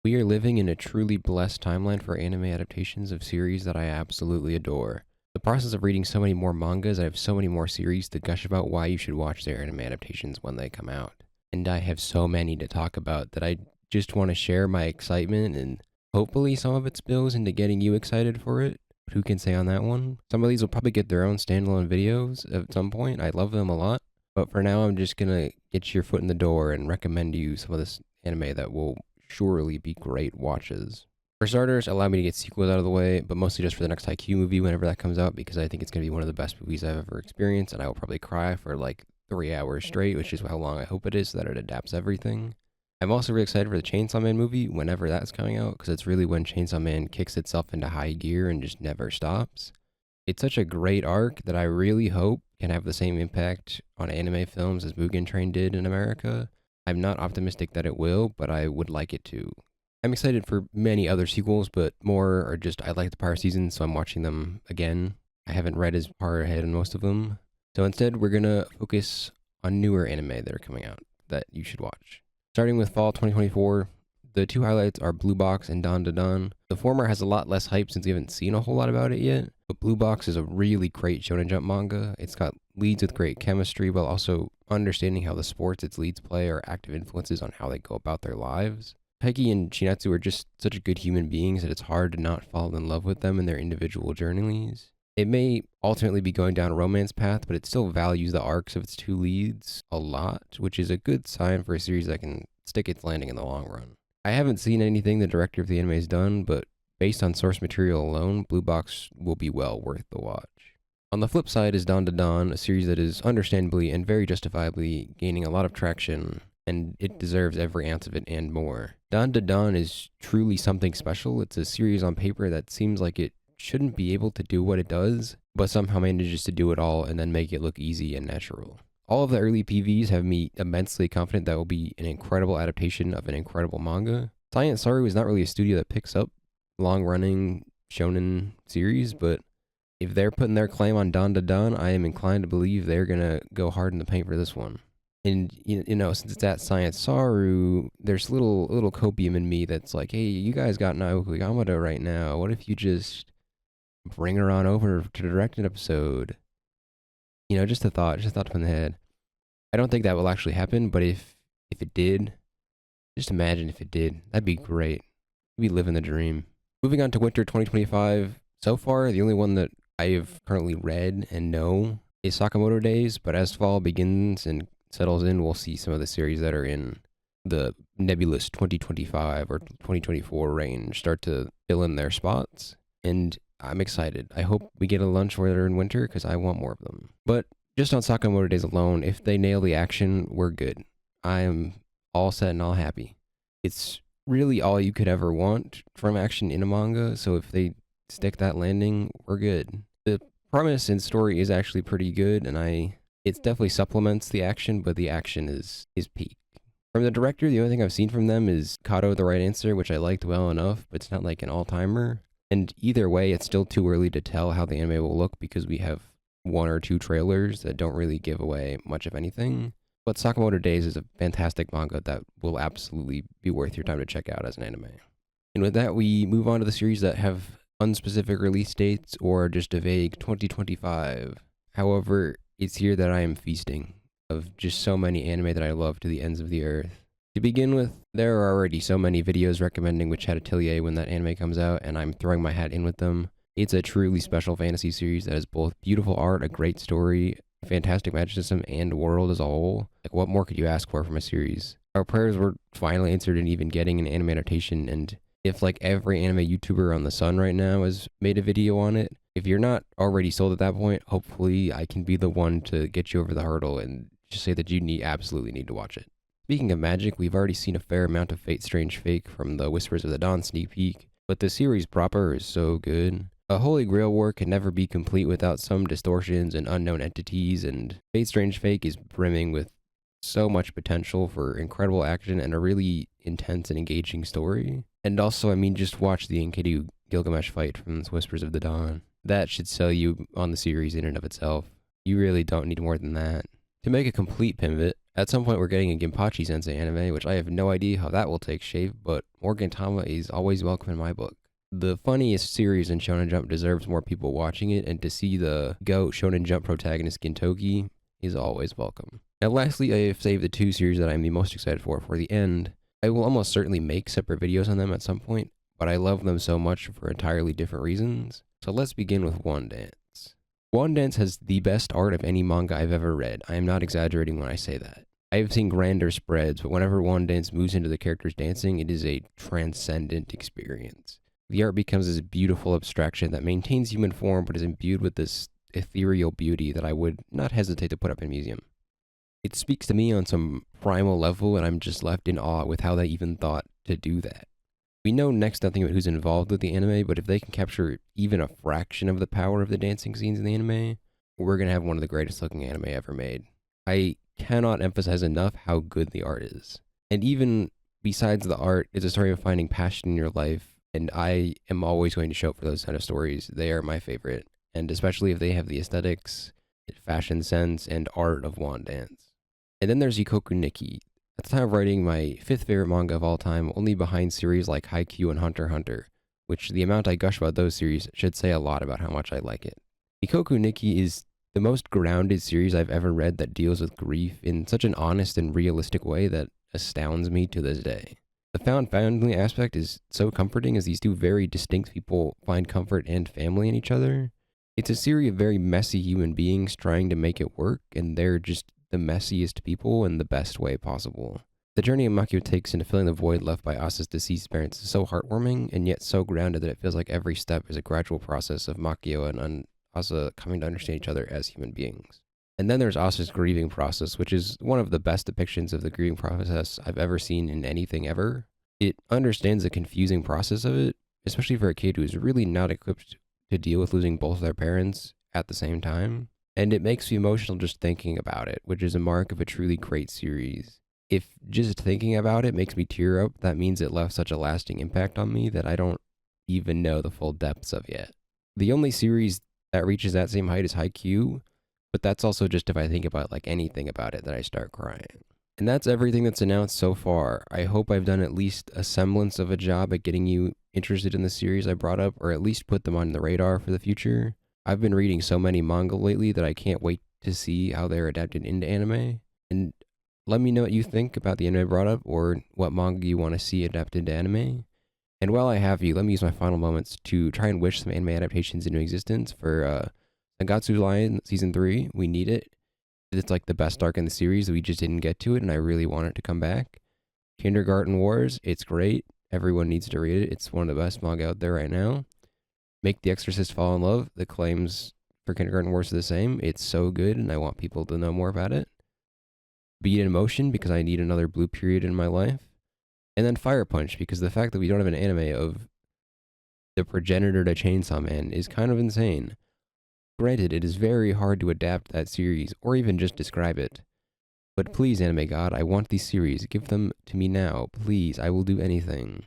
We are living in a truly blessed timeline for anime adaptations of series that I absolutely adore. The process of reading so many more mangas, I have so many more series to gush about why you should watch their anime adaptations when they come out. And I have so many to talk about that I just want to share my excitement, and hopefully some of it spills into getting you excited for it. Who can say on that one? Some of these will probably get their own standalone videos at some point. I love them a lot. But for now, I'm just going to get your foot in the door and recommend to you some of this anime that will surely be great watches. For starters, allow me to get sequels out of the way, but mostly just for the next Haikyuu movie whenever that comes out, because I think it's going to be one of the best movies I've ever experienced, and I will probably cry for like 3 hours straight, which is how long I hope it is, so that it adapts everything. I'm also really excited for the Chainsaw Man movie whenever that's coming out, because it's really when Chainsaw Man kicks itself into high gear and just never stops. It's such a great arc that I really hope can have the same impact on anime films as Mugen Train did in America. I'm not optimistic that it will, but I would like it to. I'm excited for many other sequels, but more are just I like the prior seasons, so I'm watching them again. I haven't read as far ahead in most of them. So instead, we're going to focus on newer anime that are coming out that you should watch. Starting with fall 2024, the two highlights are Blue Box and Dan Da Dan. The former has a lot less hype since we haven't seen a whole lot about it yet, but Blue Box is a really great Shonen Jump manga. It's got leads with great chemistry while also understanding how the sports its leads play are active influences on how they go about their lives. Peggy and Shinatsu are just such good human beings that it's hard to not fall in love with them and their individual journeys. It may ultimately be going down a romance path, but it still values the arcs of its two leads a lot, which is a good sign for a series that can stick its landing in the long run. I haven't seen anything the director of the anime has done, but based on source material alone, Blue Box will be well worth the watch. On the flip side is Dan Da Dan, a series that is understandably and very justifiably gaining a lot of traction, and it deserves every ounce of it and more. Dan Da Dan is truly something special. It's a series on paper that seems like it shouldn't be able to do what it does, but somehow manages to do it all and then make it look easy and natural. All of the early PVs have me immensely confident that will be an incredible adaptation of an incredible manga. Science Saru is not really a studio that picks up long-running shonen series, but if they're putting their claim on Dan Da Dan, I am inclined to believe they're going to go hard in the paint for this one. And, you know, since it's at Science Saru, there's little copium in me that's like, hey, you guys got Naoki Yamada right now. What if you just bring her on over to direct an episode? You know, just a thought from the head. I don't think that will actually happen, but if it did, just imagine if it did. That'd be great. We'd be living the dream. Moving on to winter 2025. So far, the only one that I have currently read and know is Sakamoto Days, but as fall begins and settles in, we'll see some of the series that are in the nebulous 2025 or 2024 range start to fill in their spots. And I'm excited. I hope we get a lunch where they're in winter because I want more of them. But just on Sakamoto Days alone, if they nail the action, we're good. I am all set and all happy. It's really all you could ever want from action in a manga, so if they stick that landing, we're good. The premise and story is actually pretty good, and it definitely supplements the action, but the action is peak. From the director, the only thing I've seen from them is Kato the Right Answer, which I liked well enough, but it's not like an all-timer. And either way, it's still too early to tell how the anime will look because we have one or two trailers that don't really give away much of anything. But Sakamoto Days is a fantastic manga that will absolutely be worth your time to check out as an anime. And with that, we move on to the series that have unspecific release dates or just a vague 2025. However, it's here that I am feasting of just so many anime that I love to the ends of the earth. To begin with, there are already so many videos recommending Witch Hat Atelier when that anime comes out, and I'm throwing my hat in with them. It's a truly special fantasy series that has both beautiful art, a great story, fantastic magic system, and world as a whole. Like, what more could you ask for from a series? Our prayers were finally answered in even getting an anime adaptation, and if like every anime YouTuber on the sun right now has made a video on it, if you're not already sold at that point, hopefully I can be the one to get you over the hurdle and just say that you absolutely need to watch it. Speaking of magic, we've already seen a fair amount of Fate Strange Fake from the Whispers of the Dawn sneak peek, but the series proper is so good. A Holy Grail work can never be complete without some distortions and unknown entities, and Fate Strange Fake is brimming with so much potential for incredible action and a really intense and engaging story. And also, I mean, just watch the Enkidu Gilgamesh fight from the Whispers of the Dawn. That should sell you on the series in and of itself. You really don't need more than that. To make a complete pivot, at some point we're getting a Ginpachi Sensei anime, which I have no idea how that will take shape, but Morgan Tama is always welcome in my book. The funniest series in Shonen Jump deserves more people watching it, and to see the GOAT Shonen Jump protagonist Gintoki is always welcome. And lastly, I have saved the 2 series that I'm the most excited for the end. I will almost certainly make separate videos on them at some point, but I love them so much for entirely different reasons. So let's begin with One Dance. One Dance has the best art of any manga I've ever read. I am not exaggerating when I say that. I have seen grander spreads, but whenever One Dance moves into the characters dancing, it is a transcendent experience. The art becomes this beautiful abstraction that maintains human form but is imbued with this ethereal beauty that I would not hesitate to put up in a museum. It speaks to me on some primal level, and I'm just left in awe with how they even thought to do that. We know next to nothing about who's involved with the anime, but if they can capture even a fraction of the power of the dancing scenes in the anime, we're going to have one of the greatest looking anime ever made. I cannot emphasize enough how good the art is. And even besides the art, it's a story of finding passion in your life, and I am always going to show up for those kind of stories. They are my favorite, and especially if they have the aesthetics, fashion sense, and art of One Dance. And then there's Ikoku Nikki. At the time of writing, my 5th favorite manga of all time, only behind series like Haikyuu and Hunter x Hunter, which the amount I gush about those series should say a lot about how much I like it. Ikoku Nikki is the most grounded series I've ever read that deals with grief in such an honest and realistic way that astounds me to this day. The found family aspect is so comforting as these 2 very distinct people find comfort and family in each other. It's a series of very messy human beings trying to make it work, and they're just the messiest people in the best way possible. The journey Makio takes into filling the void left by Asa's deceased parents is so heartwarming and yet so grounded that it feels like every step is a gradual process of Makio and Asa coming to understand each other as human beings. And then there's Asa's grieving process, which is one of the best depictions of the grieving process I've ever seen in anything ever. It understands the confusing process of it, especially for a kid who is really not equipped to deal with losing both their parents at the same time. And it makes me emotional just thinking about it, which is a mark of a truly great series. If just thinking about it makes me tear up, that means it left such a lasting impact on me that I don't even know the full depths of yet. The only series that reaches that same height is Haikyuu, but that's also just if I think about like anything about it that I start crying. And that's everything that's announced so far. I hope I've done at least a semblance of a job at getting you interested in the series I brought up, or at least put them on the radar for the future. I've been reading so many manga lately that I can't wait to see how they're adapted into anime. And let me know what you think about the anime I brought up, or what manga you want to see adapted to anime. And while I have you, let me use my final moments to try and wish some anime adaptations into existence for Sangatsu Lion Season 3. We need it. It's like the best arc in the series. We just didn't get to it, and I really want it to come back. Kindergarten Wars, it's great. Everyone needs to read it. It's one of the best manga out there right now. Make the Exorcist Fall in Love. The claims for Kindergarten Wars are the same. It's so good, and I want people to know more about it. Beat in Motion, because I need another blue period in my life. And then Fire Punch, because the fact that we don't have an anime of the progenitor to Chainsaw Man is kind of insane. Granted, it is very hard to adapt that series, or even just describe it. But please, Anime God, I want these series. Give them to me now. Please, I will do anything.